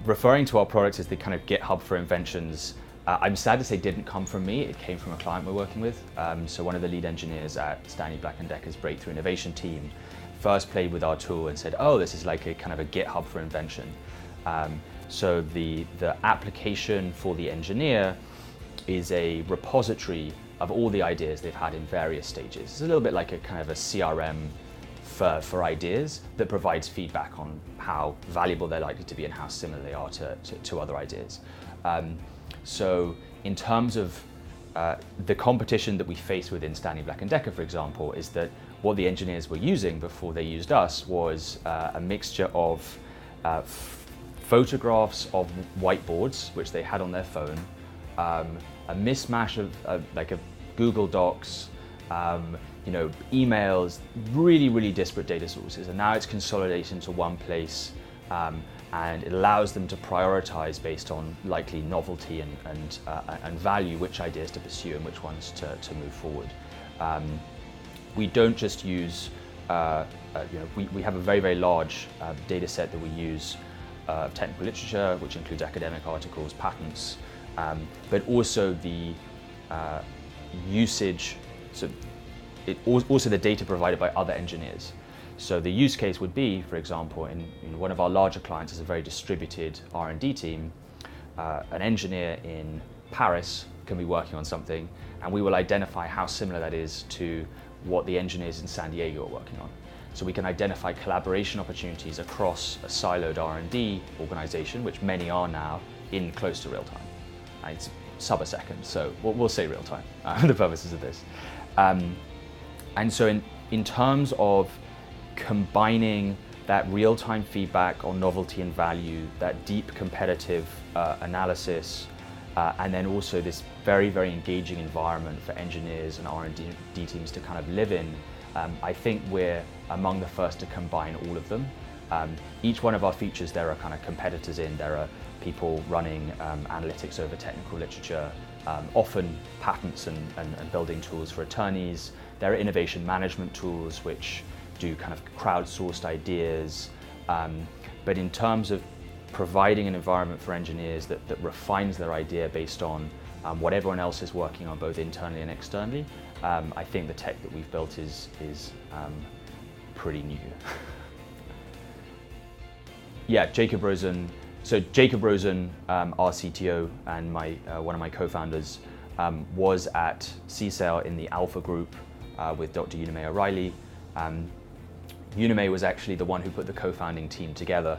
Referring to our products as the kind of GitHub for inventions, I'm sad to say didn't come from me. It came from a client we're working with. So one of the lead engineers at Stanley Black & Decker's breakthrough innovation team first played with our tool and said, oh, this is like a kind of a GitHub for invention. So the application for the engineer is a repository of all the ideas they've had in various stages. It's a little bit like a kind of a CRM for ideas that provides feedback on how valuable they're likely to be and how similar they are to other ideas. So in terms of the competition that we face within Stanley Black & Decker, for example, is that what the engineers were using before they used us was a mixture of photographs of whiteboards, which they had on their phone, a mismatch of like a Google Docs, emails, really disparate data sources, and now it's consolidated into one place, and it allows them to prioritize based on likely novelty and value, which ideas to pursue and which ones to move forward. We don't just use, we have a very large data set that we use of technical literature, which includes academic articles, patents, but also the usage, also the data provided by other engineers. So the use case would be, for example, in one of our larger clients is a very distributed R&D team. An engineer in Paris can be working on something, and we will identify how similar that is to what the engineers in San Diego are working on. So we can identify collaboration opportunities across a siloed R&D organization, which many are now, in close to real time. It's sub a second, so we'll say real time for the purposes of this. And so in terms of combining that real-time feedback on novelty and value, that deep competitive analysis, and then also this very engaging environment for engineers and R&D teams to kind of live in, I think we're among the first to combine all of them. Each one of our features, there are kind of competitors in. There are people running analytics over technical literature, often patents and building tools for attorneys. There are innovation management tools which do kind of crowdsourced ideas. But in terms of providing an environment for engineers that refines their idea based on what everyone else is working on, both internally and externally, I think the tech that we've built is pretty new. Yeah, Jacob Rosen. So Jacob Rosen, our CTO and one of my co-founders, was at CSAIL in the Alpha group with Dr. Unime O'Reilly. Unime was actually the one who put the co-founding team together.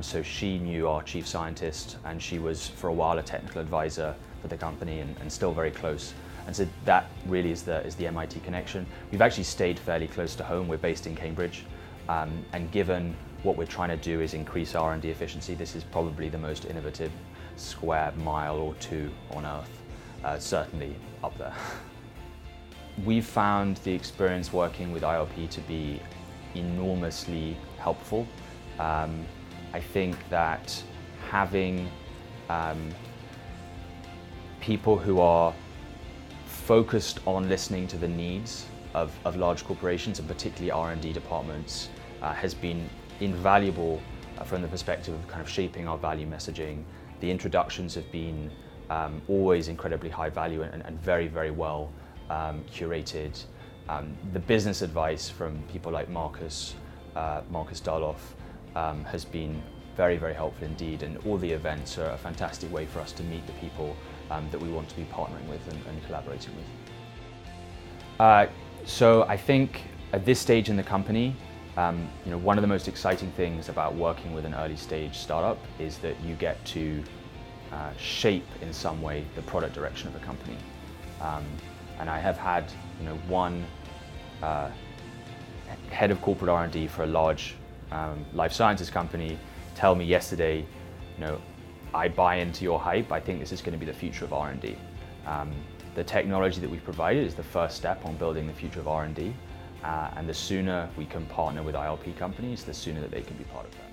So she knew our chief scientist, and she was for a while a technical advisor for the company and still very close. And so that really is the MIT connection. We've actually stayed fairly close to home. We're based in Cambridge. And given what we're trying to do is increase R&D efficiency, this is probably the most innovative square mile or two on Earth, certainly up there. We've found the experience working with ILP to be enormously helpful. I think that having people who are focused on listening to the needs of large corporations, and particularly R&D departments, has been invaluable from the perspective of kind of shaping our value messaging. The introductions have been always incredibly high value and very well curated. The business advice from people like Marcus Darloff has been very helpful indeed, and all the events are a fantastic way for us to meet the people that we want to be partnering with and collaborating with. So I think at this stage in the company, one of the most exciting things about working with an early stage startup is that you get to shape in some way the product direction of a company. And I have had one head of corporate R&D for a large life sciences company tell me yesterday, I buy into your hype. I think this is going to be the future of R&D. The technology that we've provided is the first step on building the future of R&D. And the sooner we can partner with ILP companies, the sooner that they can be part of that.